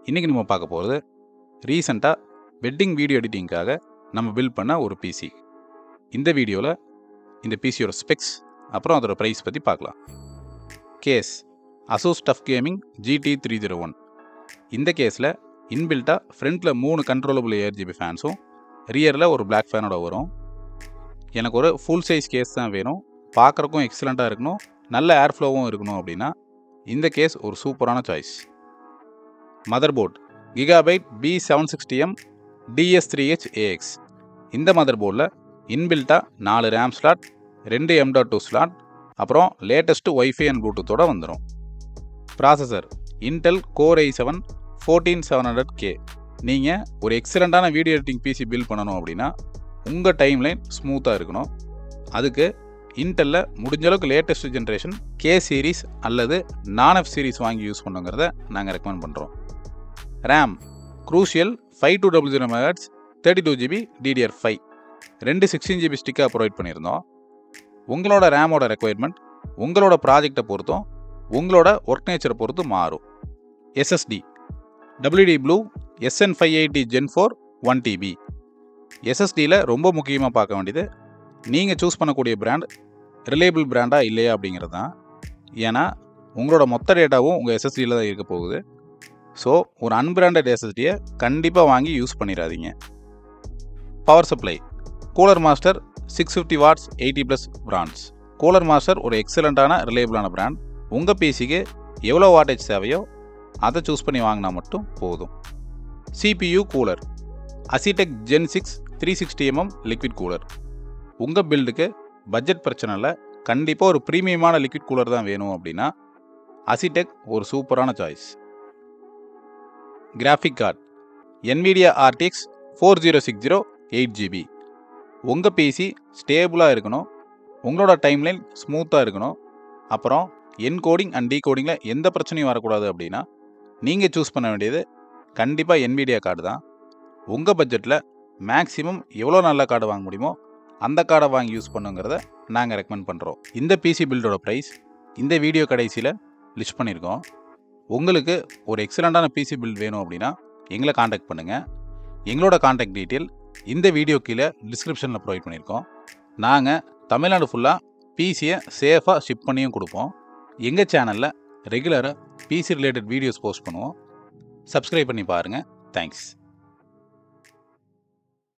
இன்றைக்கி நம்ம பார்க்க போகிறது ரீசெண்டாக வெட்டிங் வீடியோ எடிட்டிங்காக நம்ம பில்ட் பண்ண ஒரு பிசி. இந்த வீடியோவில் இந்த பிசியோட ஸ்பெக்ஸ் அப்புறம் அதோட ப்ரைஸ் பற்றி பார்க்கலாம். Case Asus TUF gaming GT301. இந்த கேஸில் இன்பில்ட்டாக ஃப்ரண்ட்டில் 3 கண்ட்ரோலபிள் ARGB ஃபேன்ஸும் ரியரில் ஒரு பிளாக் ஃபேனோட வரும். எனக்கு ஒரு ஃபுல் சைஸ் கேஸ் தான் வேணும், பார்க்குறக்கும் எக்ஸலண்ட்டாக இருக்கணும், நல்ல ஏர் ஃப்ளோவும் இருக்கணும் அப்படின்னா இந்த கேஸ் ஒரு சூப்பரான choice. Motherboard Gigabyte B760M DS3H AX. இந்த மதர்போர்டில் இன்பில்ட்டாக 4 RAM ஸ்லாட், 2 M.2 ஸ்லாட், அப்புறம் லேட்டஸ்ட்டு வைஃபை அண்ட் ப்ளூடூத்தோட வந்துடும். Processor Intel Core i7 14700K. நீங்கள் ஒரு எக்ஸலண்ட்டான வீடியோ எடிட்டிங் பிசி பில்ட் பண்ணணும் அப்படின்னா உங்கள் டைம்லைன் ஸ்மூத்தாக இருக்கணும். அதுக்கு இன்டெல்லில் முடிஞ்சளவுக்கு லேட்டஸ்ட் ஜென்ரேஷன் K சீரீஸ் அல்லது நான்-F சீரீஸ் வாங்கி யூஸ் பண்ணுங்கிறத நாங்கள் ரெக்கமெண்ட் பண்ணுறோம். RAM Crucial 5200 MHz 32GB DDR5. 2 16GB ஸ்டிக்காக provide பண்ணியிருந்தோம். உங்களோட ரேமோட ரெக்குயர்மெண்ட் உங்களோட ப்ராஜெக்டை பொறுத்தும் உங்களோட ஒர்க் நேச்சரை பொறுத்து மாறும். SSD WD Blue SN580 Gen 4 1TB. SSDயில் ரொம்ப முக்கியமாக பார்க்க வேண்டியது நீங்கள் சூஸ் பண்ணக்கூடிய பிராண்ட் ரிலையபிள் பிராண்டாக இல்லையா அப்படிங்கிறது தான். ஏன்னா உங்களோட மொத்த டேட்டாவும் உங்கள் SSDயில் தான் இருக்க போகுது. ஸோ ஒரு அன்பிராண்டட் SSDயை கண்டிப்பாக வாங்கி யூஸ் பண்ணிடாதீங்க. Power supply Cooler Master 650 watts 80+ bronze. Cooler Master ஒரு எக்ஸலண்ட்டான ரிலையபிளான பிராண்ட். உங்கள் பிசிக்கு எவ்வளோ வாட்டேஜ் தேவையோ அதை சூஸ் பண்ணி வாங்கினா மட்டும் போதும். CPU cooler Asetek Gen 6 360mm liquid cooler. உங்கள் பில்டுக்கு பட்ஜெட் பிரச்சனை இல்லை, கண்டிப்பாக ஒரு ப்ரீமியமான லிக்விட் கூலர் தான் வேணும் அப்படின்னா Asetek ஒரு சூப்பரான choice. Graphic card NVIDIA RTX 4060 8GB. உங்கள் பிசி ஸ்டேபிளாக இருக்கணும், உங்களோட டைம்லைன் ஸ்மூத்தாக இருக்கணும், அப்புறம் என்கோடிங் அண்ட் டீகோடிங்கில் எந்த பிரச்சனையும் வரக்கூடாது அப்படின்னா நீங்கள் சூஸ் பண்ண வேண்டியது கண்டிப்பாக NVIDIA கார்டு தான். உங்கள் பட்ஜெட்டில் மேக்ஸிமம் எவ்வளோ நல்ல கார்டு வாங்க முடியுமோ அந்த கார்டை வாங்கி யூஸ் பண்ணுங்கிறத நாங்கள் ரெக்கமெண்ட் பண்ணுறோம். இந்த பிசி பில்டோட ப்ரைஸ் இந்த வீடியோ கடைசியில் லிஸ்ட் பண்ணியிருக்கோம். உங்களுக்கு ஒரு எக்ஸலண்ட்டான பிசி பில்ட் வேணும் அப்படின்னா எங்களை காண்டாக்ட் பண்ணுங்கள். எங்களோட காண்டாக்ட் டீட்டெயில் இந்த வீடியோ கீழே டிஸ்கிரிப்ஷனில் ப்ரொவைட் பண்ணியிருக்கோம். நாங்கள் தமிழ்நாடு ஃபுல்லாக பிசியை சேஃபாக ஷிப் பண்ணியும் கொடுப்போம். எங்கள் சேனலில் ரெகுலராக பிசி ரிலேட்டட் வீடியோஸ் போஸ்ட் பண்ணுவோம். சப்ஸ்கிரைப் பண்ணி பாருங்கள். தேங்க்ஸ்.